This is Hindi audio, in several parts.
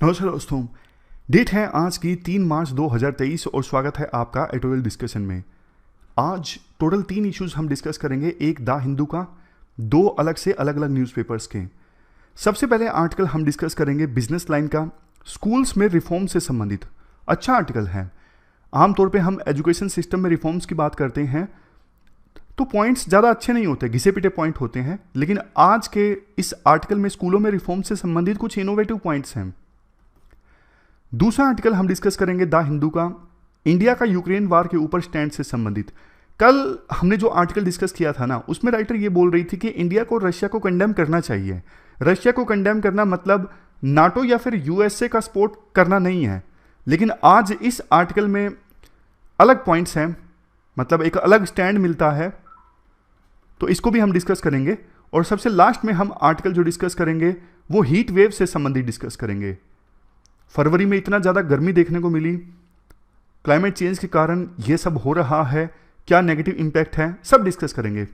नमस्कार दोस्तों। डेट है आज की 3 मार्च 2023 और स्वागत है आपका एडिटोरियल डिस्कशन में। आज टोटल 3 इश्यूज हम डिस्कस करेंगे, एक द हिंदू का, 2 अलग से अलग अलग न्यूज़पेपर्स के। सबसे पहले आर्टिकल हम डिस्कस करेंगे बिजनेस लाइन का, स्कूल्स में रिफॉर्म से संबंधित। अच्छा आर्टिकल है। आमतौर पे हम एजुकेशन सिस्टम में रिफॉर्म्स की बात करते हैं तो पॉइंट्स ज़्यादा अच्छे नहीं होते, घिसे पिटे पॉइंट होते हैं, लेकिन आज के इस आर्टिकल में स्कूलों में रिफॉर्म से संबंधित कुछ इनोवेटिव पॉइंट्स हैं। दूसरा आर्टिकल हम डिस्कस करेंगे द हिंदू का, इंडिया का यूक्रेन वार के ऊपर स्टैंड से संबंधित। कल हमने जो आर्टिकल डिस्कस किया था ना, उसमें राइटर ये बोल रही थी कि इंडिया को रशिया को कंडेम करना चाहिए। रशिया को कंडेम करना मतलब नाटो या फिर यूएसए का सपोर्ट करना नहीं है, लेकिन आज इस आर्टिकल में अलग पॉइंट्स हैं, मतलब एक अलग स्टैंड मिलता है, तो इसको भी हम डिस्कस करेंगे। और सबसे लास्ट में हम आर्टिकल जो डिस्कस करेंगे वो हीट वेव से संबंधित डिस्कस करेंगे। फरवरी में इतना ज़्यादा गर्मी देखने को मिली, क्लाइमेट चेंज के कारण ये सब हो रहा है, क्या नेगेटिव इम्पैक्ट है, सब डिस्कस करेंगे।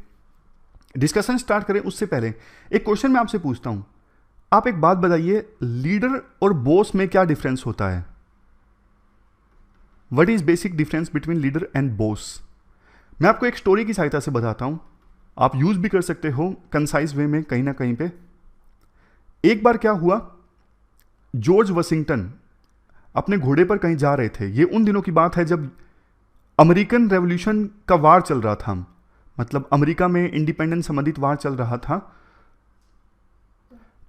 डिस्कशन स्टार्ट करें उससे पहले एक क्वेश्चन मैं आपसे पूछता हूं। आप एक बात बताइए, लीडर और बॉस में क्या डिफरेंस होता है? What is basic difference between leader and boss? मैं आपको एक स्टोरी की सहायता से बताता हूं, आप यूज भी कर सकते हो कंसाइज वे में कहीं ना कहीं पे। एक बार क्या हुआ, जॉर्ज वाशिंगटन अपने घोड़े पर कहीं जा रहे थे। ये उन दिनों की बात है जब अमेरिकन रेवोल्यूशन का वार चल रहा था, मतलब अमेरिका में इंडिपेंडेंस संबंधित वार चल रहा था।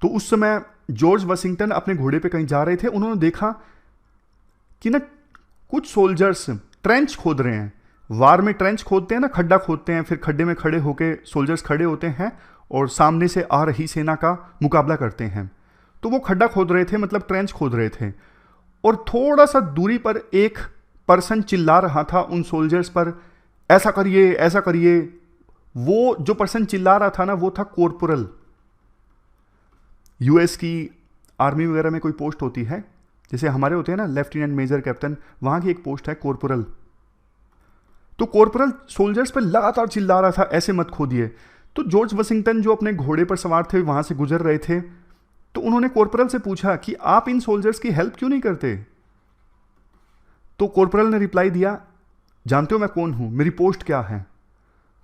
तो उस समय जॉर्ज वाशिंगटन अपने घोड़े पे कहीं जा रहे थे। उन्होंने देखा कि ना कुछ सोल्जर्स ट्रेंच खोद रहे हैं। वार में ट्रेंच खोदते हैं ना, खड्डा खोदते हैं, फिर खड्डे में खड़े होके सोल्जर्स खड़े होते हैं और सामने से आ रही सेना का मुकाबला करते हैं। तो वो खड्डा खोद रहे थे, मतलब ट्रेंच खोद रहे थे, और थोड़ा सा दूरी पर एक पर्सन चिल्ला रहा था उन सोल्जर्स पर, ऐसा करिए ऐसा करिए। वो जो पर्सन चिल्ला रहा था ना, वो था कॉर्पोरल। यूएस की आर्मी वगैरह में कोई पोस्ट होती है, जैसे हमारे होते हैं ना लेफ्टिनेंट, मेजर, कैप्टन, वहां की एक पोस्ट है कॉर्पोरल। तो कॉर्पोरल सोल्जर्स पर लगातार चिल्ला रहा था, ऐसे मत खोदिए। तो जॉर्ज वाशिंगटन जो अपने घोड़े पर सवार थे, वहां से गुजर रहे थे, तो उन्होंने कॉर्पोरल से पूछा कि आप इन सोल्जर्स की हेल्प क्यों नहीं करते? तो कॉर्पोरल ने रिप्लाई दिया, जानते हो मैं कौन हूं, मेरी पोस्ट क्या है?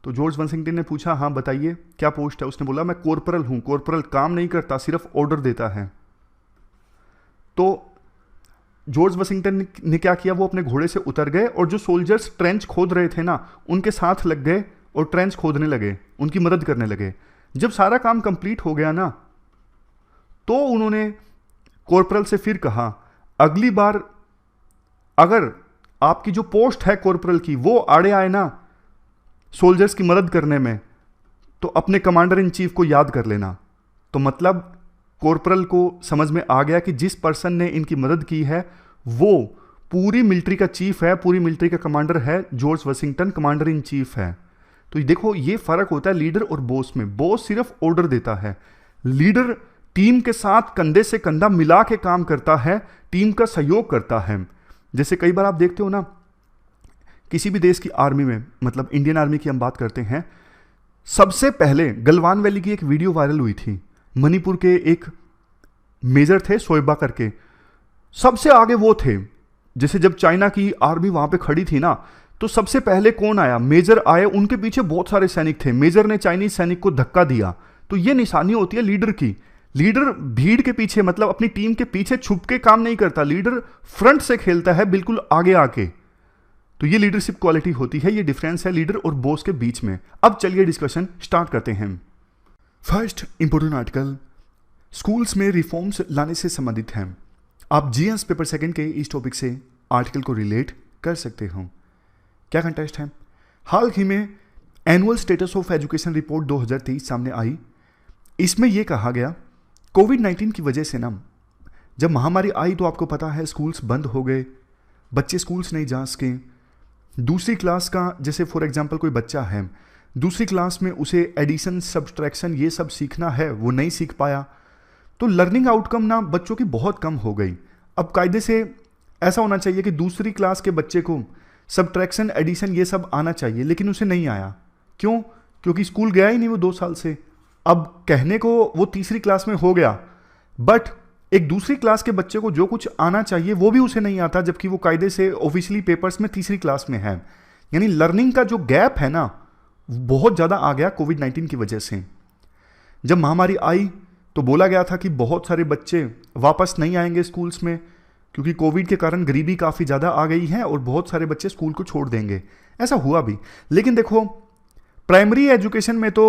तो जॉर्ज वाशिंगटन ने पूछा, हाँ बताइए क्या पोस्ट है? उसने बोला, मैं कॉर्पोरल हूं। कॉर्पोरल काम नहीं करता, सिर्फ ऑर्डर देता है। तो जॉर्ज वाशिंगटन ने क्या किया, वो अपने घोड़े से उतर गए और जो सोल्जर्स ट्रेंच खोद रहे थे ना, उनके साथ लग गए और ट्रेंच खोदने लगे, उनकी मदद करने लगे। जब सारा काम कंप्लीट हो गया ना, तो उन्होंने कॉर्पोरल से फिर कहा, अगली बार अगर आपकी जो पोस्ट है कॉर्पोरल की, वो आड़े आए ना सोल्जर्स की मदद करने में, तो अपने कमांडर इन चीफ को याद कर लेना। तो मतलब कॉर्पोरल को समझ में आ गया कि जिस पर्सन ने इनकी मदद की है वो पूरी मिलिट्री का चीफ है, पूरी मिलिट्री का कमांडर है। George Washington commander in chief है। तो देखो ये फर्क होता है लीडर और बॉस में। बॉस सिर्फ ऑर्डर देता है, लीडर टीम के साथ कंधे से कंधा मिला के काम करता है, टीम का सहयोग करता है। जैसे कई बार आप देखते हो ना, किसी भी देश की आर्मी में, मतलब इंडियन आर्मी की हम बात करते हैं, सबसे पहले गलवान वैली की एक वीडियो वायरल हुई थी। मणिपुर के एक मेजर थे, सोएबा करके, सबसे आगे वो थे। जैसे जब चाइना की आर्मी वहां पे खड़ी थी ना, तो सबसे पहले कौन आया? मेजर आए, उनके पीछे बहुत सारे सैनिक थे। मेजर ने चाइनीज सैनिक को धक्का दिया। तो ये निशानी होती है लीडर की। लीडर भीड़ के पीछे, मतलब अपनी टीम के पीछे छुप के काम नहीं करता, लीडर फ्रंट से खेलता है, बिल्कुल आगे आके। तो ये लीडरशिप क्वालिटी होती है, ये डिफरेंस है लीडर और बॉस के बीच में। अब चलिए डिस्कशन स्टार्ट करते हैं। फर्स्ट इंपोर्टेंट आर्टिकल स्कूल्स में रिफॉर्म्स लाने से संबंधित है। आप जीएस पेपर सेकंड के इस टॉपिक से आर्टिकल को रिलेट कर सकते हो। क्या कंटेस्ट है? हाल ही में annual status of education report 2023 सामने आई। इसमें यह कहा गया, कोविड-19 की वजह से ना, जब महामारी आई तो आपको पता है स्कूल्स बंद हो गए, बच्चे स्कूल्स नहीं जा सके। दूसरी क्लास का, जैसे फॉर एग्जांपल कोई बच्चा है, दूसरी क्लास में उसे एडिशन, सब्सट्रैक्शन ये सब सीखना है, वो नहीं सीख पाया। तो लर्निंग आउटकम ना बच्चों की बहुत कम हो गई। अब कायदे से ऐसा होना चाहिए कि दूसरी क्लास के बच्चे को सब्ट्रैक्शन, एडिशन ये सब आना चाहिए, लेकिन उसे नहीं आया। क्यों? क्योंकि स्कूल गया ही नहीं वो 2 साल से। अब कहने को वो तीसरी क्लास में हो गया, बट एक दूसरी क्लास के बच्चे को जो कुछ आना चाहिए वो भी उसे नहीं आता, जबकि वो कायदे से ऑफिशियली पेपर्स में तीसरी क्लास में है। यानी लर्निंग का जो गैप है ना, बहुत ज़्यादा आ गया कोविड-19 की वजह से। जब महामारी आई तो बोला गया था कि बहुत सारे बच्चे वापस नहीं आएंगे स्कूल्स में, क्योंकि कोविड के कारण गरीबी काफ़ी ज़्यादा आ गई है और बहुत सारे बच्चे स्कूल को छोड़ देंगे। ऐसा हुआ भी, लेकिन देखो प्राइमरी एजुकेशन में तो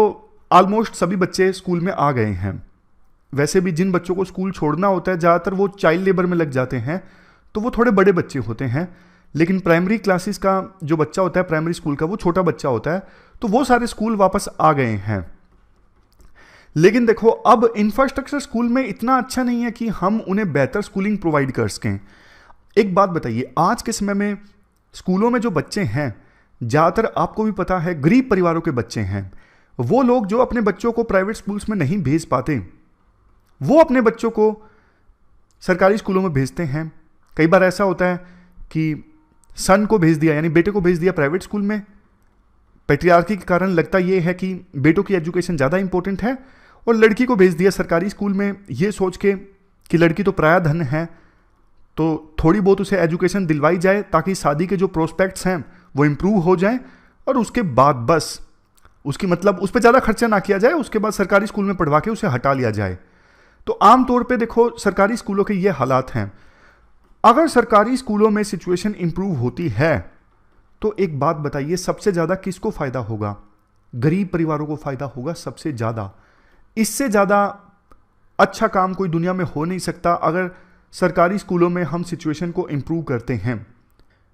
ऑलमोस्ट सभी बच्चे स्कूल में आ गए हैं। वैसे भी जिन बच्चों को स्कूल छोड़ना होता है ज़्यादातर वो चाइल्ड लेबर में लग जाते हैं, तो वो थोड़े बड़े बच्चे होते हैं। लेकिन प्राइमरी क्लासेस का जो बच्चा होता है, प्राइमरी स्कूल का, वो छोटा बच्चा होता है, तो वो सारे स्कूल वापस आ गए हैं। लेकिन देखो अब इंफ्रास्ट्रक्चर स्कूल में इतना अच्छा नहीं है कि हम उन्हें बेहतर स्कूलिंग प्रोवाइड कर सकें। एक बात बताइए, आज के समय में स्कूलों में जो बच्चे हैं ज़्यादातर आपको भी पता है गरीब परिवारों के बच्चे हैं। वो लोग जो अपने बच्चों को प्राइवेट स्कूल्स में नहीं भेज पाते, वो अपने बच्चों को सरकारी स्कूलों में भेजते हैं। कई बार ऐसा होता है कि सन को भेज दिया, यानी बेटे को भेज दिया प्राइवेट स्कूल में। पैट्रियार्की के कारण लगता ये है कि बेटों की एजुकेशन ज़्यादा इंपॉर्टेंट है, और लड़की को भेज दिया सरकारी स्कूल में ये सोच के कि लड़की तो पराया धन है, तो थोड़ी बहुत उसे एजुकेशन दिलवाई जाए ताकि शादी के जो प्रोस्पेक्ट्स हैं वो इम्प्रूव हो जाएं, और उसके बाद बस उसकी मतलब उस पर ज़्यादा खर्चा ना किया जाए, उसके बाद सरकारी स्कूल में पढ़वा के उसे हटा लिया जाए। तो आमतौर पे देखो सरकारी स्कूलों के ये हालात हैं। अगर सरकारी स्कूलों में सिचुएशन इंप्रूव होती है तो एक बात बताइए, सबसे ज़्यादा किसको फ़ायदा होगा? गरीब परिवारों को फ़ायदा होगा सबसे ज़्यादा। इससे ज़्यादा अच्छा काम कोई दुनिया में हो नहीं सकता अगर सरकारी स्कूलों में हम सिचुएशन को इम्प्रूव करते हैं।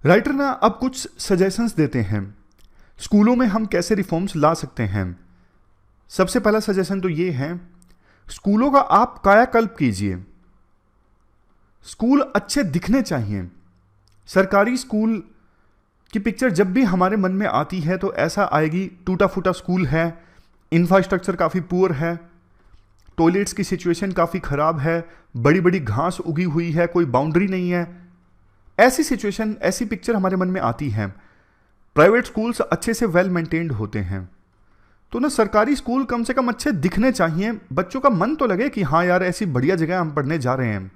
राइटर ना अब कुछ सजेशंस देते हैं स्कूलों में हम कैसे रिफॉर्म्स ला सकते हैं। सबसे पहला सजेशन तो ये है, स्कूलों का आप कायाकल्प कीजिए। स्कूल अच्छे दिखने चाहिए। सरकारी स्कूल की पिक्चर जब भी हमारे मन में आती है तो ऐसा आएगी, टूटा फूटा स्कूल है, इंफ्रास्ट्रक्चर काफ़ी पुअर है, टॉयलेट्स की सिचुएशन काफ़ी ख़राब है, बड़ी बड़ी घास उगी हुई है, कोई बाउंड्री नहीं है। ऐसी सिचुएशन, ऐसी पिक्चर हमारे मन में आती है। प्राइवेट स्कूल्स अच्छे से वेल मेंटेन्ड होते हैं, तो ना सरकारी स्कूल कम से कम अच्छे दिखने चाहिए। बच्चों का मन तो लगे कि हाँ यार ऐसी बढ़िया जगह हम पढ़ने जा रहे हैं।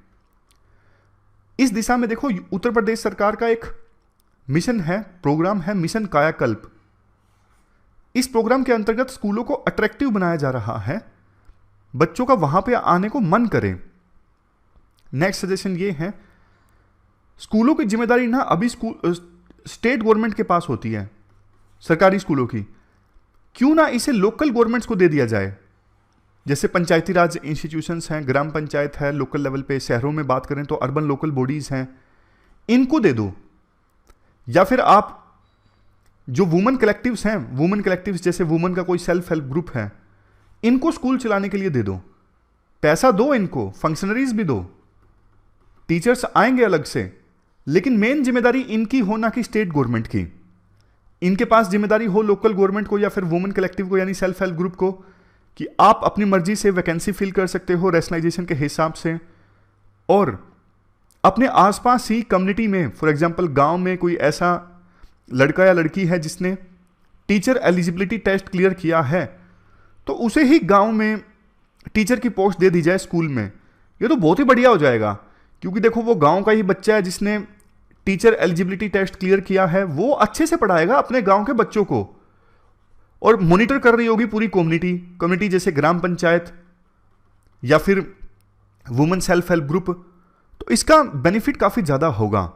इस दिशा में देखो उत्तर प्रदेश सरकार का एक मिशन है, प्रोग्राम है मिशन कायाकल्प। इस प्रोग्राम के अंतर्गत स्कूलों को अट्रैक्टिव बनाया जा रहा है, बच्चों का वहां पे आने को मन करे। नेक्स्ट सजेशन ये है, स्कूलों की जिम्मेदारी ना अभी स्टेट गवर्नमेंट के पास होती है, सरकारी स्कूलों की। क्यों ना इसे लोकल गवर्नमेंट्स को दे दिया जाए। जैसे पंचायती राज इंस्टीट्यूशंस हैं, ग्राम पंचायत है, लोकल लेवल पे, शहरों में बात करें तो अर्बन लोकल बॉडीज हैं, इनको दे दो। या फिर आप जो वुमेन कलेक्टिव्स हैं, वुमेन कलेक्टिव्स जैसे वुमेन का कोई सेल्फ हेल्प ग्रुप है, इनको स्कूल चलाने के लिए दे दो। पैसा दो इनको, फंक्शनरीज भी दो, टीचर्स आएंगे अलग से, लेकिन मेन जिम्मेदारी इनकी हो ना कि स्टेट गवर्नमेंट की। इनके पास जिम्मेदारी हो लोकल गवर्नमेंट को या फिर वुमेन कलेक्टिव को यानी सेल्फ हेल्प ग्रुप को कि आप अपनी मर्जी से वैकेंसी फिल कर सकते हो रैशनलाइजेशन के हिसाब से, और अपने आसपास ही कम्युनिटी में, फॉर एग्जांपल गांव में कोई ऐसा लड़का या लड़की है जिसने टीचर एलिजिबिलिटी टेस्ट क्लियर किया है, तो उसे ही गांव में टीचर की पोस्ट दे दी जाए स्कूल में। ये तो बहुत ही बढ़िया हो जाएगा, क्योंकि देखो वो गांव का ही बच्चा है जिसने टीचर एलिजिबिलिटी टेस्ट क्लियर किया है, वो अच्छे से पढ़ाएगा अपने गांव के बच्चों को, और मॉनिटर कर रही होगी पूरी कम्युनिटी जैसे ग्राम पंचायत या फिर वुमेन सेल्फ हेल्प ग्रुप। तो इसका बेनिफिट काफी ज्यादा होगा।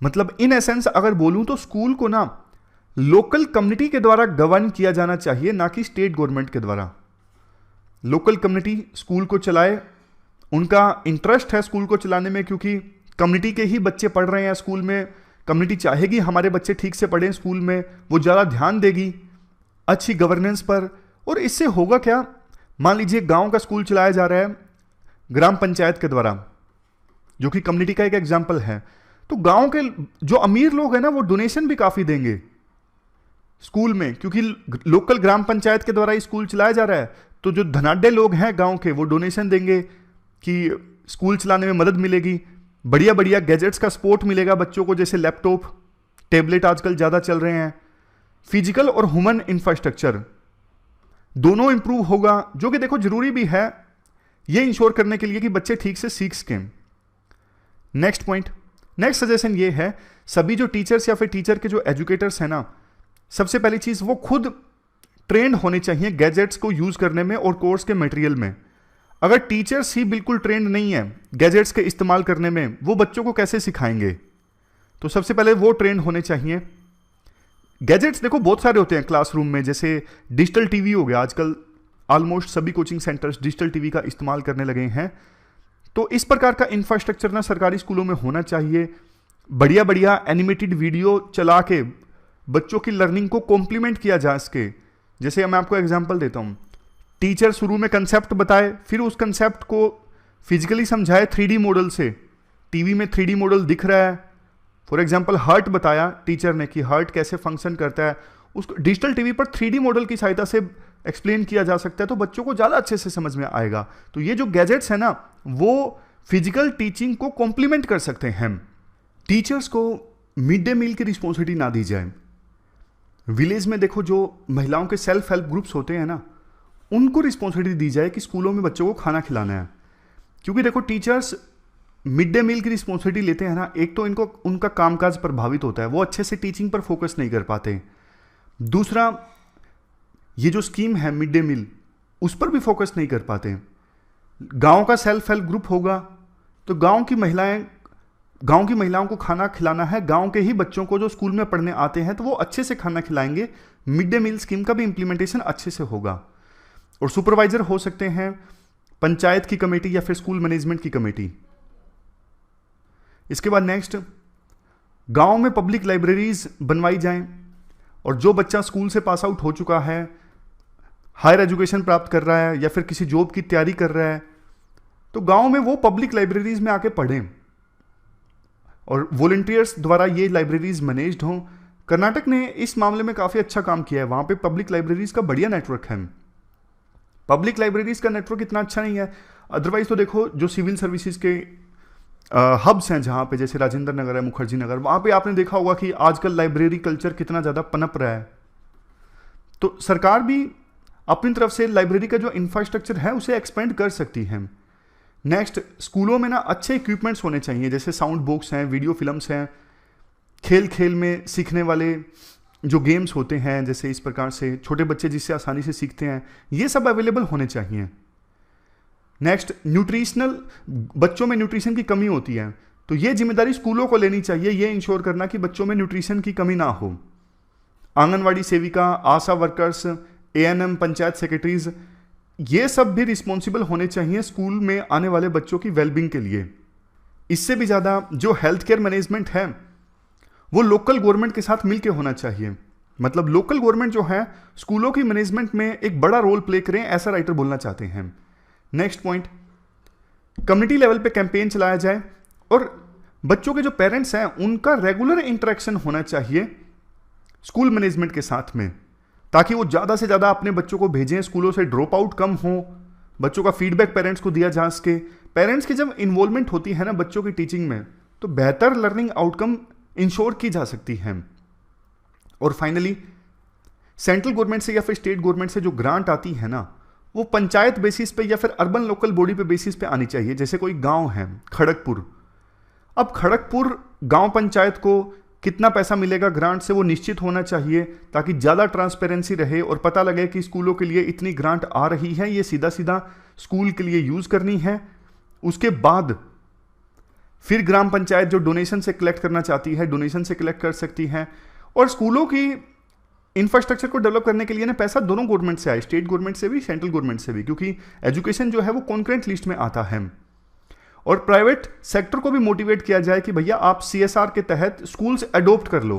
मतलब इन एसेंस अगर बोलूं तो स्कूल को ना लोकल कम्युनिटी के द्वारा गवर्न किया जाना चाहिए, ना कि स्टेट गवर्नमेंट के द्वारा। लोकल कम्युनिटी स्कूल को चलाए, उनका इंटरेस्ट है स्कूल को चलाने में, क्योंकि कम्युनिटी के ही बच्चे पढ़ रहे हैं स्कूल में। कम्युनिटी चाहेगी हमारे बच्चे ठीक से पढ़ें स्कूल में, वो ज़्यादा ध्यान देगी अच्छी गवर्नेंस पर। और इससे होगा क्या, मान लीजिए गांव का स्कूल चलाया जा रहा है ग्राम पंचायत के द्वारा, जो कि कम्युनिटी का एक एग्जाम्पल है, तो गांव के जो अमीर लोग हैं ना वो डोनेशन भी काफ़ी देंगे स्कूल में, क्योंकि लोकल ग्राम पंचायत के द्वारा स्कूल चलाया जा रहा है। तो जो धनाढ्य लोग हैं गांव के, वो डोनेशन देंगे कि स्कूल चलाने में मदद मिलेगी, बढ़िया बढ़िया गैजेट्स का सपोर्ट मिलेगा बच्चों को, जैसे लैपटॉप, टैबलेट आजकल ज़्यादा चल रहे हैं। फिजिकल और ह्यूमन इंफ्रास्ट्रक्चर दोनों इंप्रूव होगा, जो कि देखो जरूरी भी है। ये इंश्योर करने के लिए कि बच्चे ठीक से सीख सकें। नेक्स्ट पॉइंट, नेक्स्ट सजेशन ये है, सभी जो टीचर्स या फिर टीचर के जो एजुकेटर्स हैं ना, सबसे पहली चीज वो खुद ट्रेंड होने चाहिए गैजेट्स को यूज करने में और कोर्स के मटेरियल में। अगर टीचर्स ही बिल्कुल ट्रेंड नहीं है गैजेट्स के इस्तेमाल करने में, वो बच्चों को कैसे सिखाएंगे? तो सबसे पहले वो ट्रेंड होने चाहिए। गैजेट्स देखो बहुत सारे होते हैं क्लासरूम में, जैसे डिजिटल टीवी हो गया, आजकल ऑलमोस्ट सभी कोचिंग सेंटर्स डिजिटल टीवी का इस्तेमाल करने लगे हैं। तो इस प्रकार का इंफ्रास्ट्रक्चर ना सरकारी स्कूलों में होना चाहिए। बढ़िया बढ़िया एनिमेटेड वीडियो चला के बच्चों की लर्निंग को कॉम्प्लीमेंट किया जा सके। जैसे मैं आपको एग्जांपल देता हूं, टीचर शुरू में कंसेप्ट बताए, फिर उस कंसेप्ट को फिजिकली समझाए 3D मॉडल से। टीवी में 3D मॉडल दिख रहा है, फॉर एग्जांपल हार्ट बताया टीचर ने कि हार्ट कैसे फंक्शन करता है, उसको डिजिटल टीवी पर 3D मॉडल की सहायता से एक्सप्लेन किया जा सकता है, तो बच्चों को ज़्यादा अच्छे से समझ में आएगा। तो ये जो गैजेट्स है ना, वो फिजिकल टीचिंग को कॉम्प्लीमेंट कर सकते हैं। टीचर्स को मिड डे मील की रिस्पॉन्सिबिलिटी ना दी जाए। विलेज में देखो जो महिलाओं के सेल्फ हेल्प ग्रुप्स होते हैं ना, उनको रिस्पॉन्सिबिलिटी दी जाए कि स्कूलों में बच्चों को खाना खिलाना है। क्योंकि देखो टीचर्स मिड डे मील की रिस्पॉन्सिबिलिटी लेते हैं ना, एक तो इनको उनका कामकाज प्रभावित होता है, वो अच्छे से टीचिंग पर फोकस नहीं कर पाते। दूसरा, ये जो स्कीम है मिड डे मील, उस पर भी फोकस नहीं कर पाते। गांव का सेल्फ हेल्प ग्रुप होगा तो गांव की महिलाओं को खाना खिलाना है, गांव के ही बच्चों को जो स्कूल में पढ़ने आते हैं, तो वो अच्छे से खाना खिलाएंगे। मिड डे मील स्कीम का भी इंप्लीमेंटेशन अच्छे से होगा। और सुपरवाइजर हो सकते हैं पंचायत की कमेटी या फिर स्कूल मैनेजमेंट की कमेटी। इसके बाद नेक्स्ट, गांव में पब्लिक लाइब्रेरीज बनवाई जाएं, और जो बच्चा स्कूल से पास आउट हो चुका है, हायर एजुकेशन प्राप्त कर रहा है या फिर किसी जॉब की तैयारी कर रहा है, तो गांव में वो पब्लिक लाइब्रेरीज में आके पढ़ें और वॉलंटियर्स द्वारा ये लाइब्रेरीज मैनेज्ड हों। कर्नाटक ने इस मामले में काफ़ी अच्छा काम किया है, वहाँ पे पब्लिक लाइब्रेरीज का बढ़िया नेटवर्क है। पब्लिक लाइब्रेरीज का नेटवर्क इतना अच्छा नहीं है, अदरवाइज तो देखो जो सिविल सर्विसेज के हब्स हैं जहाँ पे, जैसे राजेंद्र नगर है, मुखर्जी नगर, वहाँ पे आपने देखा होगा कि आजकल लाइब्रेरी कल्चर कितना ज़्यादा पनप रहा है। तो सरकार भी अपनी तरफ से लाइब्रेरी का जो इंफ्रास्ट्रक्चर है उसे एक्सपेंड कर सकती है। नेक्स्ट, स्कूलों में ना अच्छे इक्विपमेंट्स होने चाहिए, जैसे साउंड बॉक्स हैं, वीडियो फिल्म्स हैं, खेल खेल में सीखने वाले जो गेम्स होते हैं, जैसे इस प्रकार से छोटे बच्चे जिससे आसानी से सीखते हैं, ये सब अवेलेबल होने चाहिए। नेक्स्ट, न्यूट्रिशनल, बच्चों में न्यूट्रिशन की कमी होती है, तो ये जिम्मेदारी स्कूलों को लेनी चाहिए, ये इंश्योर करना कि बच्चों में न्यूट्रिशन की कमी ना हो। आंगनवाड़ी सेविका, आशा वर्कर्स, ANM, पंचायत सेक्रेटरीज, ये सब भी रिस्पॉन्सिबल होने चाहिए स्कूल में आने वाले बच्चों की वेलबींग के लिए। इससे भी ज़्यादा जो हेल्थ केयर मैनेजमेंट है वो लोकल गवर्नमेंट के साथ मिलकर होना चाहिए। मतलब लोकल गवर्नमेंट जो है स्कूलों की मैनेजमेंट में एक बड़ा रोल प्ले करें, ऐसा राइटर बोलना चाहते हैं। नेक्स्ट पॉइंट, कम्युनिटी लेवल पे कैंपेन चलाया जाए और बच्चों के जो पेरेंट्स हैं उनका रेगुलर इंटरेक्शन होना चाहिए स्कूल मैनेजमेंट के साथ में, ताकि वो ज़्यादा से ज़्यादा अपने बच्चों को भेजें, स्कूलों से ड्रॉप आउट कम हो, बच्चों का फीडबैक पेरेंट्स को दिया जा सके। पेरेंट्स की जब इन्वॉल्वमेंट होती है ना बच्चों की टीचिंग में, तो बेहतर लर्निंग आउटकम इंश्योर की जा सकती है। और फाइनली, सेंट्रल गवर्नमेंट से या फिर स्टेट गवर्नमेंट से जो ग्रांट आती है ना, वो पंचायत बेसिस पे या फिर अर्बन लोकल बॉडी पे बेसिस पे आनी चाहिए। जैसे कोई गांव है खड़गपुर, अब खड़गपुर गांव पंचायत को कितना पैसा मिलेगा ग्रांट से वो निश्चित होना चाहिए, ताकि ज़्यादा ट्रांसपेरेंसी रहे और पता लगे कि स्कूलों के लिए इतनी ग्रांट आ रही है, ये सीधा सीधा स्कूल के लिए यूज़ करनी है। उसके बाद फिर ग्राम पंचायत जो डोनेशन से कलेक्ट करना चाहती है, डोनेशन से कलेक्ट कर सकती है। और स्कूलों की इंफ्रास्ट्रक्चर को डेवलप करने के लिए ना पैसा दोनों गवर्नमेंट से आए, स्टेट गवर्नमेंट से भी, सेंट्रल गवर्नमेंट से भी, क्योंकि एजुकेशन जो है वो कॉन्करेंट लिस्ट में आता है। और प्राइवेट सेक्टर को भी मोटिवेट किया जाए कि भैया आप CSR के तहत स्कूल्स अडॉप्ट कर लो,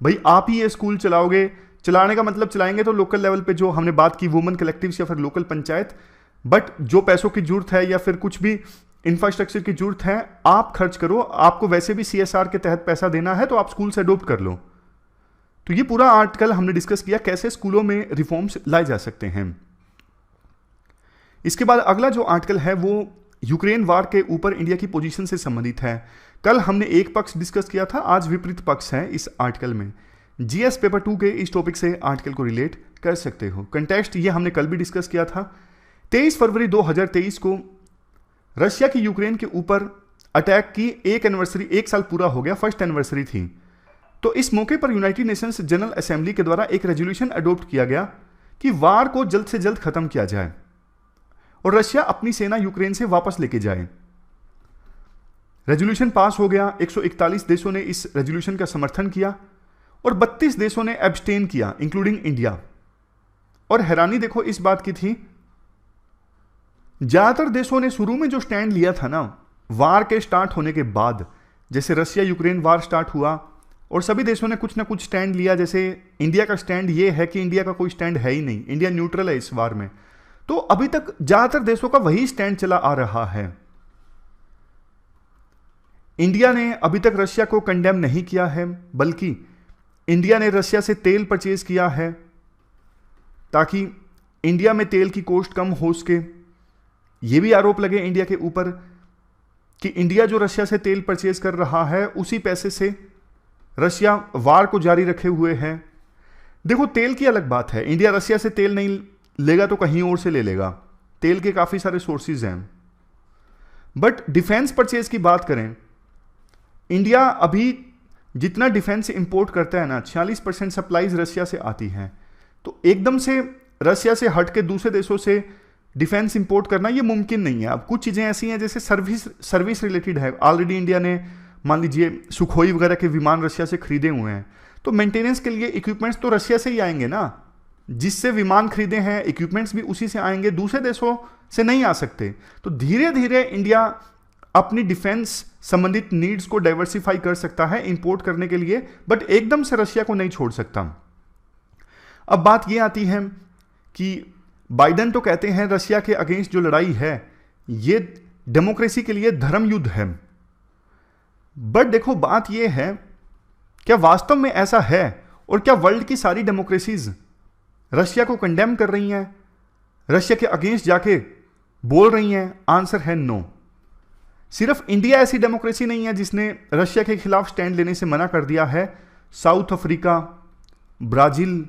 भाई आप ही ये स्कूल चलाओगे। चलाने का मतलब चलाएंगे तो लोकल लेवल पे जो हमने बात की वुमेन कलेक्टिव्स या फिर लोकल पंचायत, बट जो पैसों की जरूरत है या फिर कुछ भी इंफ्रास्ट्रक्चर की जरूरत है आप खर्च करो, आपको वैसे भी CSR के तहत पैसा देना है तो आप स्कूल से अडॉप्ट कर लो। तो ये पूरा आर्टिकल हमने डिस्कस किया कैसे स्कूलों में रिफॉर्म्स लाए जा सकते हैं। इसके बाद अगला जो आर्टिकल है वो यूक्रेन वार के ऊपर इंडिया की पोजीशन से संबंधित है। कल हमने एक पक्ष डिस्कस किया था, आज विपरीत पक्ष है इस आर्टिकल में। GS पेपर 2 के इस टॉपिक से आर्टिकल को रिलेट कर सकते हो। कंटेक्स्ट ये हमने कल भी डिस्कस किया था। 23 फरवरी 2023 को रशिया की यूक्रेन के ऊपर अटैक की एक साल पूरा हो गया, फर्स्ट एनिवर्सरी थी। तो इस मौके पर यूनाइटेड नेशंस जनरल असेंबली के द्वारा एक रेजोल्यूशन अडॉप्ट किया गया कि वार को जल्द से जल्द खत्म किया जाए और रशिया अपनी सेना यूक्रेन से वापस लेके जाए। रेजोल्यूशन पास हो गया। 141 देशों ने इस रेजोल्यूशन का समर्थन किया और 32 देशों ने एब्सटेन किया, इंक्लूडिंग इंडिया। और हैरानी देखो इस बात की थी, ज्यादातर देशों ने शुरू में जो स्टैंड लिया था ना, वार के स्टार्ट होने के बाद, जैसे रशिया यूक्रेन वार स्टार्ट हुआ और सभी देशों ने कुछ ना कुछ स्टैंड लिया। जैसे इंडिया का स्टैंड ये है कि इंडिया का कोई स्टैंड है ही नहीं, इंडिया न्यूट्रल है इस वार में। तो अभी तक ज्यादातर देशों का वही स्टैंड चला आ रहा है। इंडिया ने अभी तक रशिया को कंडेम नहीं किया है, बल्कि इंडिया ने रशिया से तेल परचेज किया है ताकि इंडिया में तेल की कॉस्ट कम हो सके। यह भी आरोप लगे इंडिया के ऊपर कि इंडिया जो रशिया से तेल परचेज कर रहा है उसी पैसे से रशिया वार को जारी रखे हुए है। देखो तेल की अलग बात है, इंडिया रशिया से तेल नहीं लेगा तो कहीं और से ले लेगा, तेल के काफी सारे सोर्सेज हैं। बट डिफेंस परचेज की बात करें, इंडिया अभी जितना डिफेंस इंपोर्ट करता है ना, 46% सप्लाईज रशिया से आती हैं। तो एकदम से रशिया से हट के दूसरे देशों से डिफेंस इंपोर्ट करना ये मुमकिन नहीं है। अब कुछ चीजें ऐसी हैं जैसे सर्विस रिलेटेड है। ऑलरेडी इंडिया ने मान लीजिए सुखोई वगैरह के विमान रशिया से खरीदे हुए हैं, तो मेंटेनेंस के लिए इक्विपमेंट्स तो रशिया से ही आएंगे ना। जिससे विमान खरीदे हैं इक्विपमेंट्स भी उसी से आएंगे, दूसरे देशों से नहीं आ सकते। तो धीरे धीरे इंडिया अपनी डिफेंस संबंधित नीड्स को डाइवर्सिफाई कर सकता है इंपोर्ट करने के लिए, बट एकदम से रशिया को नहीं छोड़ सकता। अब बात यह आती है कि बाइडेन तो कहते हैं रशिया के अगेंस्ट जो लड़ाई है ये डेमोक्रेसी के लिए धर्म युद्ध है। बट देखो बात यह है, क्या वास्तव में ऐसा है? और क्या वर्ल्ड की सारी डेमोक्रेसीज रशिया को कंडेम कर रही हैं, रशिया के अगेंस्ट जाके बोल रही हैं? आंसर है नो। सिर्फ इंडिया ऐसी डेमोक्रेसी नहीं है जिसने रशिया के खिलाफ स्टैंड लेने से मना कर दिया है। South Africa, Brazil,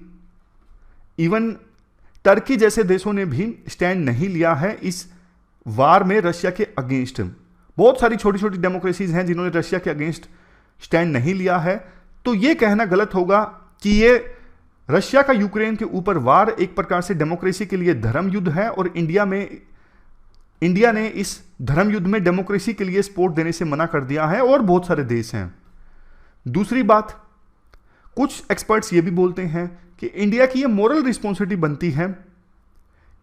even Turkey जैसे देशों ने भी स्टैंड नहीं लिया है इस वार में रशिया के अगेंस्ट। बहुत सारी छोटी छोटी डेमोक्रेसीज हैं जिन्होंने रशिया के अगेंस्ट स्टैंड नहीं लिया है। तो यह कहना गलत होगा कि यह रशिया का यूक्रेन के ऊपर वार एक प्रकार से डेमोक्रेसी के लिए धर्म युद्ध है और इंडिया ने इस धर्म युद्ध में डेमोक्रेसी के लिए सपोर्ट देने से मना कर दिया है, और बहुत सारे देश हैं। दूसरी बात, कुछ एक्सपर्ट्स ये भी बोलते हैं कि इंडिया की ये मोरल रिस्पॉन्सिबिलिटी बनती है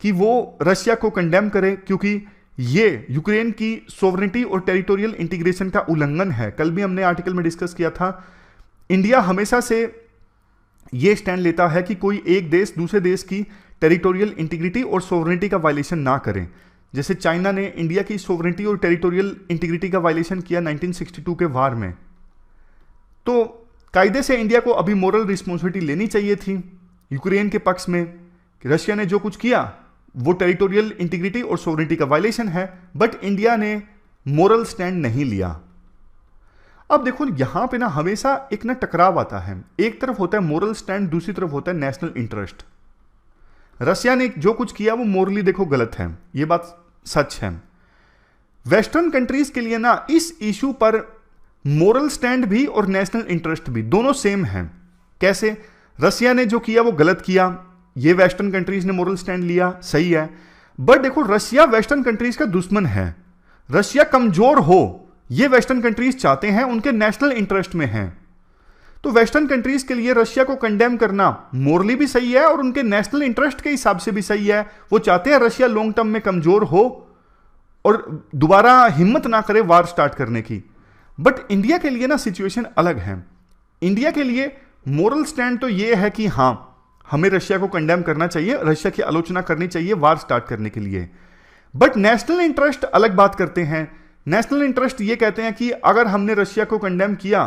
कि वो रशिया को कंडेम करे, क्योंकि ये यूक्रेन की सोवरेनिटी और टेरिटोरियल इंटीग्रेशन का उल्लंघन है। कल भी हमने आर्टिकल में डिस्कस किया था, इंडिया हमेशा से ये स्टैंड लेता है कि कोई एक देश दूसरे देश की टेरिटोरियल इंटीग्रिटी और सोवरेनिटी का वायलेशन ना करे। जैसे चाइना ने इंडिया की सोवरेनिटी और टेरिटोरियल इंटीग्रिटी का वायलेशन किया 1962 के वार में। तो कायदे से इंडिया को अभी मोरल रिस्पॉन्सिबिलिटी लेनी चाहिए थी यूक्रेन के पक्ष में कि रशिया ने जो कुछ किया वो टेरिटोरियल इंटीग्रिटी और सोवरेनिटी का वायलेशन है, बट इंडिया ने मोरल स्टैंड नहीं लिया। अब देखो यहां पे ना हमेशा एक ना टकराव आता है। एक तरफ होता है मोरल स्टैंड, दूसरी तरफ होता है नेशनल इंटरेस्ट। रशिया ने जो कुछ किया वो मोरली देखो गलत है, ये बात सच है। वेस्टर्न कंट्रीज के लिए ना इस इशू पर मोरल स्टैंड भी और नेशनल इंटरेस्ट भी दोनों सेम हैं। कैसे? रशिया ने जो किया वो गलत किया, ये वेस्टर्न कंट्रीज ने मोरल स्टैंड लिया, सही है। बट देखो रशिया वेस्टर्न कंट्रीज का दुश्मन है, रशिया कमजोर हो ये वेस्टर्न कंट्रीज चाहते हैं, उनके नेशनल इंटरेस्ट में है। तो वेस्टर्न कंट्रीज के लिए रशिया को कंडेम करना मोरली भी सही है और उनके नेशनल इंटरेस्ट के हिसाब से भी सही है। वो चाहते हैं रशिया लॉन्ग टर्म में कमजोर हो और दोबारा हिम्मत ना करे वार स्टार्ट करने की। बट इंडिया के लिए ना सिचुएशन अलग है। इंडिया के लिए मोरल स्टैंड तो ये है कि हां हमें रशिया को कंडेम करना चाहिए, रशिया की आलोचना करनी चाहिए वार स्टार्ट करने के लिए। बट नेशनल इंटरेस्ट अलग बात करते हैं। नेशनल इंटरेस्ट ये कहते हैं कि अगर हमने रशिया को कंडेम किया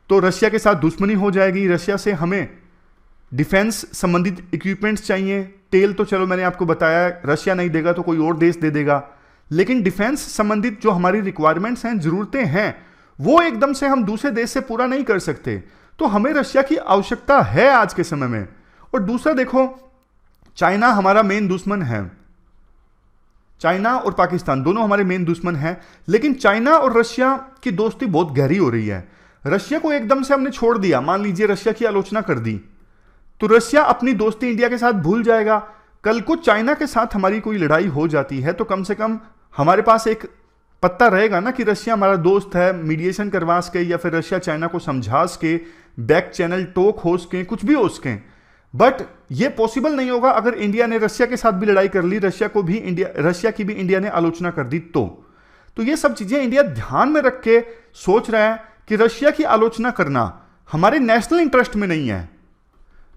तो रशिया के साथ दुश्मनी हो जाएगी, रशिया से हमें डिफेंस संबंधित इक्विपमेंट्स चाहिए। तेल तो चलो मैंने आपको बताया रशिया नहीं देगा तो कोई और देश दे देगा, लेकिन डिफेंस संबंधित जो हमारी रिक्वायरमेंट्स हैं, जरूरतें हैं, वो एकदम से हम दूसरे देश से पूरा नहीं कर सकते। तो हमें रशिया की आवश्यकता है आज के समय में। और दूसरा देखो, चाइना हमारा मेन दुश्मन है, चाइना और पाकिस्तान दोनों हमारे मेन दुश्मन हैं, लेकिन चाइना और रशिया की दोस्ती बहुत गहरी हो रही है। रशिया को एकदम से हमने छोड़ दिया, मान लीजिए रशिया की आलोचना कर दी, तो रशिया अपनी दोस्ती इंडिया के साथ भूल जाएगा। कल को चाइना के साथ हमारी कोई लड़ाई हो जाती है तो कम से कम हमारे पास एक पत्ता रहेगा ना कि रशिया हमारा दोस्त है, मीडिएशन करवा सके या फिर रशिया चाइना को समझा सके, बैक चैनल टोक हो सके, कुछ भी हो सके। बट ये पॉसिबल नहीं होगा अगर इंडिया ने रशिया के साथ भी लड़ाई कर ली, रशिया की भी इंडिया ने आलोचना कर दी तो ये सब चीजें इंडिया ध्यान में रख के सोच रहा है कि रशिया की आलोचना करना हमारे नेशनल इंटरेस्ट में नहीं है।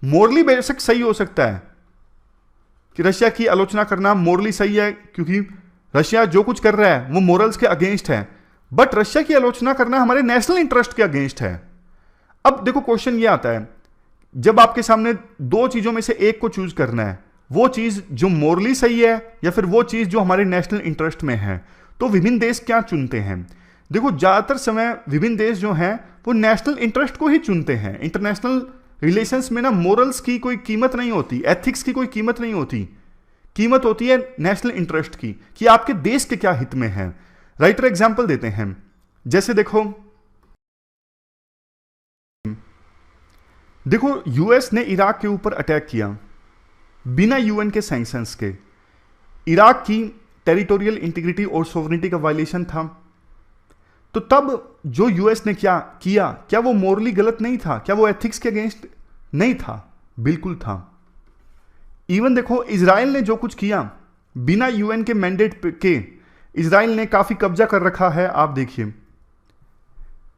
मोरली बेशक सही हो सकता है कि रशिया की आलोचना करना मोरली सही है, क्योंकि रशिया जो कुछ कर रहा है वो मोरल्स के अगेंस्ट है, बट रशिया की आलोचना करना हमारे नेशनल इंटरेस्ट के अगेंस्ट है। अब देखो क्वेश्चन ये आता है, जब आपके सामने दो चीजों में से एक को चूज करना है, वो चीज जो मोरली सही है या फिर वो चीज जो हमारे नेशनल इंटरेस्ट में है, तो विभिन्न देश क्या चुनते हैं? देखो ज्यादातर समय विभिन्न देश जो हैं वो नेशनल इंटरेस्ट को ही चुनते हैं। इंटरनेशनल रिलेशंस में ना मोरल्स की कोई कीमत नहीं होती, एथिक्स की कोई कीमत नहीं होती, कीमत होती है नेशनल इंटरेस्ट की, कि आपके देश के क्या हित में है। राइटर एग्जांपल देते हैं, जैसे देखो यूएस ने इराक के ऊपर अटैक किया बिना यूएन के सैंक्शंस के। इराक की टेरिटोरियल इंटीग्रिटी और सोवरेनिटी का वायलेशन था, तो तब जो यूएस ने क्या किया, क्या वो मोरली गलत नहीं था? क्या वो एथिक्स के अगेंस्ट नहीं था? बिल्कुल था। इवन देखो इजराइल ने जो कुछ किया बिना यूएन के मैंडेट के, इजराइल ने काफी कब्जा कर रखा है। आप देखिए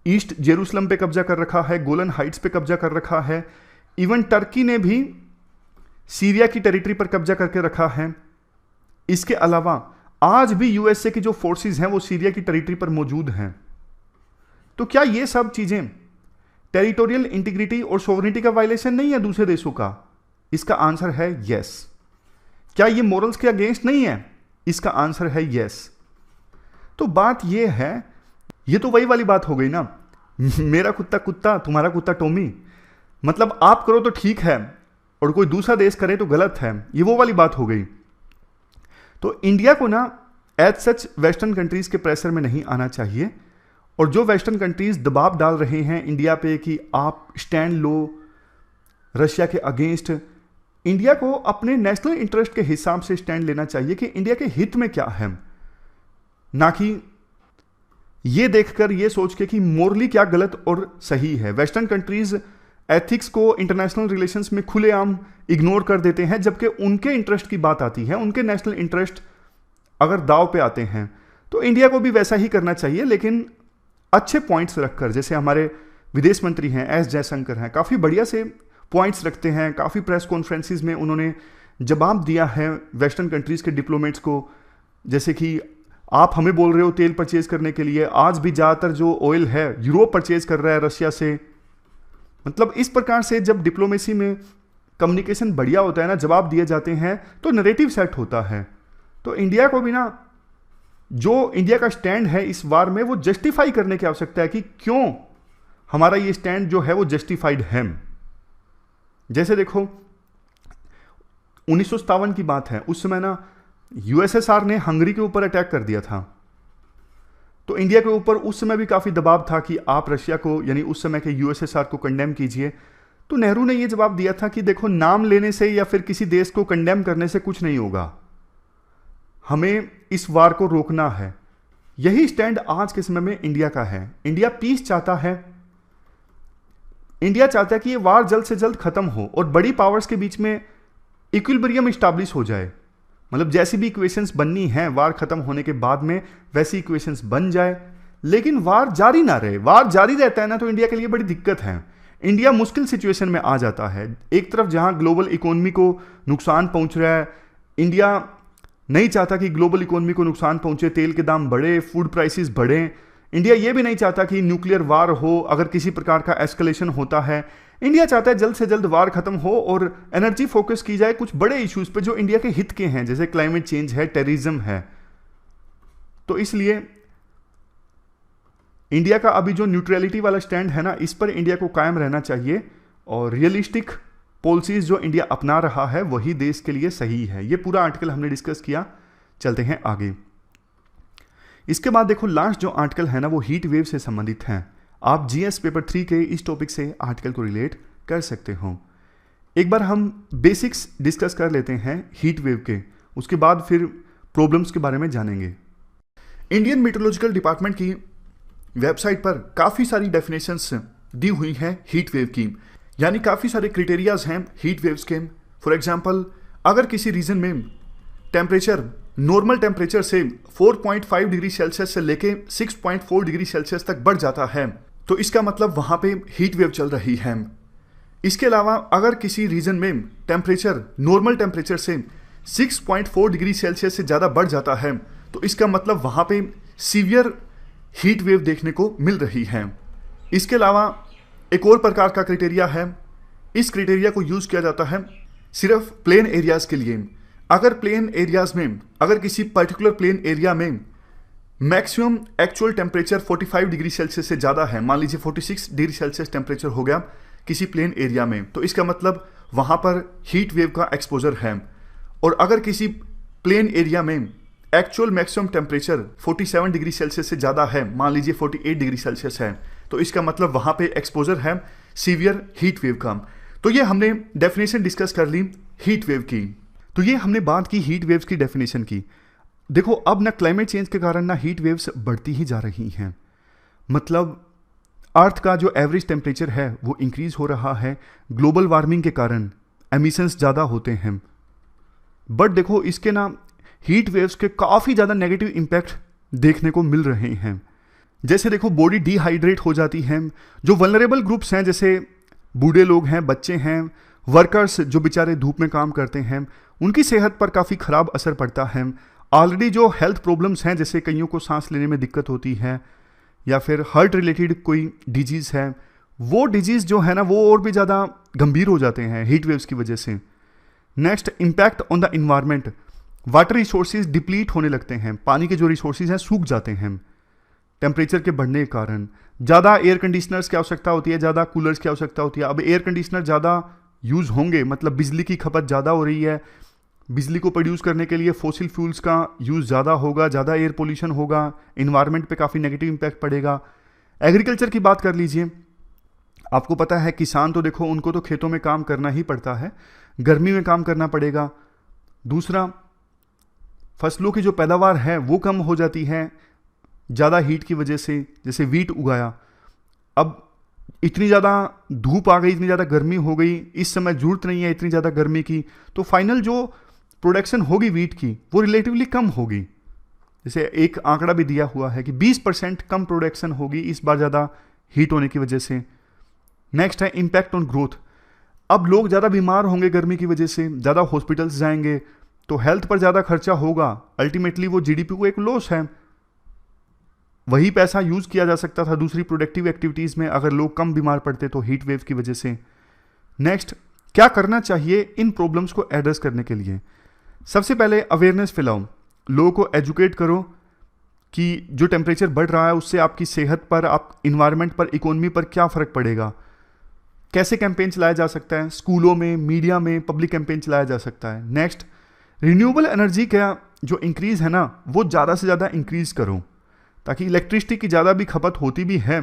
ईस्ट जेरूसलम पे कब्जा कर रखा है, गोलन हाइट्स पे कब्जा कर रखा है, इवन टर्की ने भी सीरिया की टेरिटरी पर कब्जा करके रखा है। इसके अलावा आज भी यूएसए की जो फोर्सेस हैं वो सीरिया की टेरिटरी पर मौजूद हैं। तो क्या ये सब चीजें टेरिटोरियल इंटीग्रिटी और सोवरेनिटी का वायलेशन नहीं है दूसरे देशों का? इसका आंसर है यस। क्या ये मोरल्स के अगेंस्ट नहीं है? इसका आंसर है यस। तो बात ये है, ये तो वही वाली बात हो गई ना, मेरा कुत्ता कुत्ता तुम्हारा कुत्ता टोमी, मतलब आप करो तो ठीक है और कोई दूसरा देश करे तो गलत है, ये वो वाली बात हो गई। तो इंडिया को ना एज सच वेस्टर्न कंट्रीज के प्रेशर में नहीं आना चाहिए, और जो वेस्टर्न कंट्रीज दबाव डाल रहे हैं इंडिया पे कि आप स्टैंड लो रशिया के अगेंस्ट, इंडिया को अपने नेशनल इंटरेस्ट के हिसाब से स्टैंड लेना चाहिए कि इंडिया के हित में क्या है, ना कि ये देखकर ये सोच के कि मोरली क्या गलत और सही है। वेस्टर्न कंट्रीज एथिक्स को इंटरनेशनल रिलेशंस में खुलेआम इग्नोर कर देते हैं, जबकि उनके इंटरेस्ट की बात आती है, उनके नेशनल इंटरेस्ट अगर दाव पे आते हैं तो इंडिया को भी वैसा ही करना चाहिए, लेकिन अच्छे पॉइंट्स रखकर। जैसे हमारे विदेश मंत्री हैं एस जयशंकर हैं, काफ़ी बढ़िया से पॉइंट्स रखते हैं, काफ़ी प्रेस कॉन्फ्रेंसिस में उन्होंने जवाब दिया है वेस्टर्न कंट्रीज़ के डिप्लोमेट्स को। जैसे कि आप हमें बोल रहे हो तेल परचेज करने के लिए, आज भी ज़्यादातर जो ऑयल है यूरोप परचेज कर रहा है रशिया से। मतलब इस प्रकार से जब डिप्लोमेसी में कम्युनिकेशन बढ़िया होता है ना, जवाब दिए जाते हैं तो नैरेटिव सेट होता है। तो इंडिया को भी ना जो इंडिया का स्टैंड है इस वार में वो जस्टिफाई करने की आवश्यकता है कि क्यों हमारा ये स्टैंड जो है वो जस्टिफाइड है। जैसे देखो 1957 की बात है, उस समय ना यूएसएसआर ने हंगरी के ऊपर अटैक कर दिया था, तो इंडिया के ऊपर उस समय भी काफ़ी दबाव था कि आप रशिया को यानी उस समय के यूएसएसआर को कंडेम कीजिए। तो नेहरू ने यह जवाब दिया था कि देखो नाम लेने से या फिर किसी देश को कंडेम करने से कुछ नहीं होगा, हमें इस वार को रोकना है। यही स्टैंड आज के समय में इंडिया का है। इंडिया पीस चाहता है, इंडिया चाहता है कि ये वार जल्द से जल्द खत्म हो और बड़ी पावर्स के बीच में इक्विलिब्रियम स्टैब्लिश हो जाए। मतलब जैसी भी इक्वेशंस बननी है वार खत्म होने के बाद में वैसी इक्वेशंस बन जाए, लेकिन वार जारी ना रहे। वार जारी रहता है ना तो इंडिया के लिए बड़ी दिक्कत है, इंडिया मुश्किल सिचुएशन में आ जाता है। एक तरफ जहां ग्लोबल इकोनॉमी को नुकसान पहुंच रहा है, इंडिया नहीं चाहता कि ग्लोबल इकोनॉमी को नुकसान पहुंचे, तेल के दाम बढ़े, फूड प्राइसेस बढ़े। इंडिया ये भी नहीं चाहता कि न्यूक्लियर वार हो, अगर किसी प्रकार का एस्केलेशन होता है। इंडिया चाहता है जल्द से जल्द वार खत्म हो और एनर्जी फोकस की जाए कुछ बड़े इश्यूज पे जो इंडिया के हित के हैं, जैसे क्लाइमेट चेंज है, टेररिज्म है। तो इसलिए इंडिया का अभी जो न्यूट्रलिटी वाला स्टैंड है ना, इस पर इंडिया को कायम रहना चाहिए और रियलिस्टिक पॉलिसीज जो इंडिया अपना रहा है वही देश के लिए सही है। ये पूरा आर्टिकल हमने डिस्कस किया। चलते हैं आगे। इसके बाद देखो लास्ट जो आर्टिकल है ना वो हीट वेव से संबंधित है। आप जीएस पेपर 3 के इस टॉपिक से आर्टिकल को रिलेट कर सकते हो। एक बार हम बेसिक्स डिस्कस कर लेते हैं हीट वेव के, उसके बाद फिर प्रॉब्लम्स के बारे में जानेंगे। इंडियन मीटरोलॉजिकल डिपार्टमेंट की वेबसाइट पर काफ़ी सारी डेफिनेशंस दी हुई हैं हीट वेव की, यानी काफ़ी सारे क्राइटेरियाज हैं हीट वेव्स के। फॉर एग्जांपल, अगर किसी रीजन में टेम्परेचर नॉर्मल टेम्परेचर से 4.5 डिग्री सेल्सियस से लेके 6.4 डिग्री सेल्सियस तक बढ़ जाता है तो इसका मतलब वहाँ पे हीट वेव चल रही है। इसके अलावा अगर किसी रीजन में टेम्परेचर नॉर्मल टेम्परेचर से 6.4 डिग्री सेल्सियस से ज़्यादा बढ़ जाता है तो इसका मतलब वहाँ पे सीवियर हीट वेव देखने को मिल रही है। इसके अलावा एक और प्रकार का क्राइटेरिया है, इस क्राइटेरिया को यूज़ किया जाता है सिर्फ प्लेन एरियाज़ के लिए। अगर प्लेन एरियाज़ में, अगर किसी पर्टिकुलर प्लेन एरिया में maximum actual temperature 45 degree Celsius से ज़्यादा है, मान लीजिए 46 डिग्री सेल्सियस टेम्परेचर हो गया किसी प्लेन एरिया में, तो इसका मतलब वहाँ पर हीट वेव का एक्सपोजर है। और अगर किसी प्लेन एरिया में actual maximum temperature 47 degree Celsius से ज़्यादा है, मान लीजिए 48 डिग्री सेल्सियस है, तो इसका मतलब वहाँ पे एक्सपोजर है सीवियर हीट वेव का। तो ये हमने डेफिनेशन डिस्कस कर ली हीट वेव की। तो ये हमने बात की हीट वेव्स की डेफिनेशन की। देखो अब ना क्लाइमेट चेंज के कारण ना हीट वेव्स बढ़ती ही जा रही हैं, मतलब अर्थ का जो एवरेज टेम्परेचर है वो इंक्रीज हो रहा है, ग्लोबल वार्मिंग के कारण एमिशंस ज़्यादा होते हैं। बट देखो इसके ना हीट वेव्स के काफ़ी ज़्यादा नेगेटिव इम्पैक्ट देखने को मिल रहे हैं। जैसे देखो बॉडी डिहाइड्रेट हो जाती है, जो वल्नरेबल ग्रुप्स हैं जैसे बूढ़े लोग हैं, बच्चे हैं, वर्कर्स जो बेचारे धूप में काम करते हैं, उनकी सेहत पर काफ़ी ख़राब असर पड़ता है। ऑलरेडी जो हेल्थ प्रॉब्लम्स हैं, जैसे कईयों को सांस लेने में दिक्कत होती है या फिर हार्ट रिलेटेड कोई डिजीज़ है, वो डिजीज़ जो है ना वो और भी ज़्यादा गंभीर हो जाते हैं हीट वेव्स की वजह से। Next, impact on the environment, water resources deplete होने लगते हैं, पानी के जो रिसोर्सेज हैं सूख जाते हैं टेम्परेचर के बढ़ने के कारण। ज़्यादा एयर कंडीशनर्स की आवश्यकता होती है, ज़्यादा कूलर्स की आवश्यकता होती है। अब एयर कंडीशनर ज़्यादा यूज़ होंगे, मतलब बिजली की खपत ज़्यादा हो रही है, बिजली को प्रोड्यूस करने के लिए फॉसिल फ्यूल्स का यूज़ ज़्यादा होगा, ज़्यादा एयर पोल्यूशन होगा, इन्वायरमेंट पे काफ़ी नेगेटिव इम्पैक्ट पड़ेगा। एग्रीकल्चर की बात कर लीजिए, आपको पता है किसान तो देखो उनको तो खेतों में काम करना ही पड़ता है, गर्मी में काम करना पड़ेगा। दूसरा, फसलों की जो पैदावार है वो कम हो जाती है ज़्यादा हीट की वजह से। जैसे वीट उगाया, अब इतनी ज़्यादा धूप आ गई, इतनी ज़्यादा गर्मी हो गई, इस समय ज़रूरत नहीं है इतनी ज़्यादा गर्मी की, तो फाइनल जो प्रोडक्शन होगी वीट की वो रिलेटिवली कम होगी। जैसे एक आंकड़ा भी दिया हुआ है कि 20% कम प्रोडक्शन होगी इस बार ज़्यादा हीट होने की वजह से। नेक्स्ट है इम्पैक्ट ऑन ग्रोथ, अब लोग ज़्यादा बीमार होंगे गर्मी की वजह से, ज़्यादा हॉस्पिटल्स जाएंगे तो हेल्थ पर ज़्यादा खर्चा होगा, अल्टीमेटली वो जीडीपी को एक लॉस है। वही पैसा यूज़ किया जा सकता था दूसरी प्रोडक्टिव एक्टिविटीज़ में अगर लोग कम बीमार पड़ते तो हीट वेव की वजह से। नेक्स्ट, क्या करना चाहिए इन प्रॉब्लम्स को एड्रेस करने के लिए? सबसे पहले अवेयरनेस फैलाओ, लोगों को एजुकेट करो कि जो टेम्परेचर बढ़ रहा है उससे आपकी सेहत पर, आप इन्वायरमेंट पर, इकोनॉमी पर क्या फ़र्क पड़ेगा। कैसे कैंपेन चलाया जा सकता है? स्कूलों में, मीडिया में पब्लिक कैंपेन चलाया जा सकता है। नेक्स्ट, रिन्यूएबल एनर्जी का जो इंक्रीज़ है ना वो ज़्यादा से ज़्यादा इंक्रीज़ करो, ताकि इलेक्ट्रिसिटी की ज़्यादा भी खपत होती भी है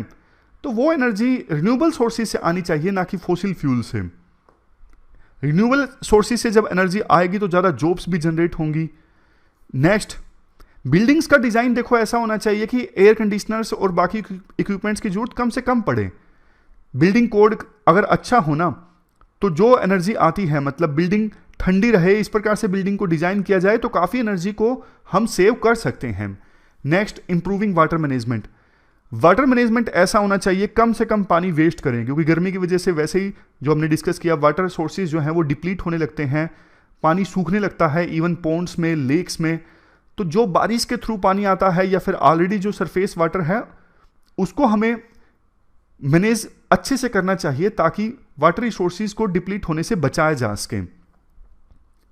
तो वो एनर्जी रिन्यूएबल सोर्सेज से आनी चाहिए, ना कि फॉसिल फ्यूल से। रिन्यूएबल सोर्सेज से जब एनर्जी आएगी तो ज़्यादा जॉब्स भी जनरेट होंगी। नेक्स्ट, बिल्डिंग्स का डिज़ाइन देखो ऐसा होना चाहिए कि एयर कंडीशनर्स और बाकी इक्विपमेंट्स की जरूरत कम से कम पड़े। बिल्डिंग कोड अगर अच्छा होना तो जो एनर्जी आती है, मतलब बिल्डिंग ठंडी रहे, इस प्रकार से बिल्डिंग को डिज़ाइन किया जाए तो काफ़ी एनर्जी को हम सेव कर सकते हैं। Next, improving water management, water management ऐसा होना चाहिए कम से कम पानी वेस्ट करें, क्योंकि गर्मी की वजह से वैसे ही जो हमने डिस्कस किया वाटर सोर्सेज जो हैं वो डिप्लीट होने लगते हैं, पानी सूखने लगता है, इवन पॉन्ड्स में, लेक्स में। तो जो बारिश के थ्रू पानी आता है या फिर ऑलरेडी जो सरफेस वाटर है उसको हमें मैनेज अच्छे से करना चाहिए ताकि वाटर रिसोर्सेज को डिप्लीट होने से बचाया जा सके।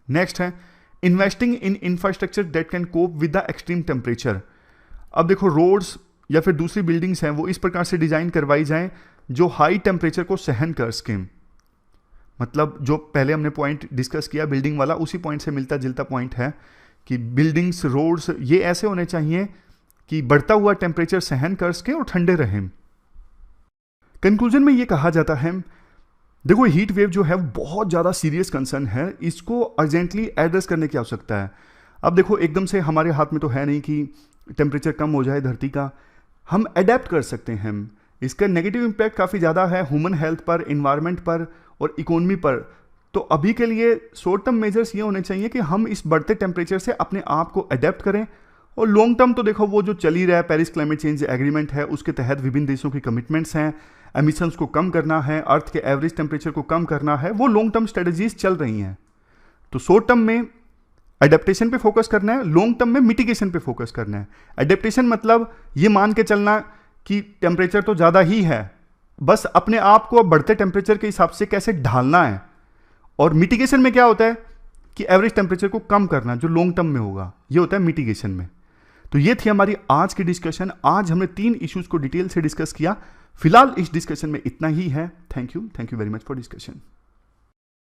नेक्स्ट है investing in infrastructure that can cope with the extreme temperature. अब देखो रोड्स या फिर दूसरी बिल्डिंग्स हैं वो इस प्रकार से डिज़ाइन करवाई जाएं जो हाई टेम्परेचर को सहन कर सकें। मतलब जो पहले हमने पॉइंट डिस्कस किया बिल्डिंग वाला, उसी पॉइंट से मिलता जुलता पॉइंट है कि बिल्डिंग्स, रोड्स ये ऐसे होने चाहिए कि बढ़ता हुआ टेम्परेचर सहन कर सके और ठंडे रहें। कंक्लूजन में ये कहा जाता है, देखो हीट वेव जो है बहुत ज़्यादा सीरियस कंसर्न है, इसको अर्जेंटली एड्रेस करने की आवश्यकता है। अब देखो एकदम से हमारे हाथ में तो है नहीं कि टेम्परेचर कम हो जाए धरती का, हम अडेप्ट कर सकते हैं। इसका नेगेटिव इम्पैक्ट काफ़ी ज़्यादा है ह्यूमन हेल्थ पर, इन्वायरमेंट पर और इकोनॉमी पर। तो अभी के लिए शॉर्ट टर्म मेजर्स ये होने चाहिए कि हम इस बढ़ते टेम्परेचर से अपने आप को अडेप्ट करें, और लॉन्ग टर्म तो देखो वो जो चल ही रहा है, पेरिस क्लाइमेट चेंज एग्रीमेंट है, उसके तहत विभिन्न देशों की कमिटमेंट्स हैं, एमिशंस को कम करना है, अर्थ के एवरेज टेम्परेचर को कम करना है, वो लॉन्ग टर्म स्ट्रेटजीज चल रही हैं। तो शॉर्ट टर्म में अडेप्टेशन पे फोकस करना है, लॉन्ग टर्म में मिटिगेशन पे फोकस करना है। अडेप्टेशन मतलब ये मान के चलना कि टेम्परेचर तो ज़्यादा ही है, बस अपने आप को बढ़ते टेम्परेचर के हिसाब से कैसे ढालना है। और मिटिगेशन में क्या होता है कि एवरेज टेम्परेचर को कम करना, जो लॉन्ग टर्म में होगा, ये होता है मिटिगेशन में। तो ये थी हमारी आज की डिस्कशन। आज हमने 3 इश्यूज को डिटेल से डिस्कस किया। फिलहाल इस डिस्कशन में इतना ही है। Thank you very much for discussion.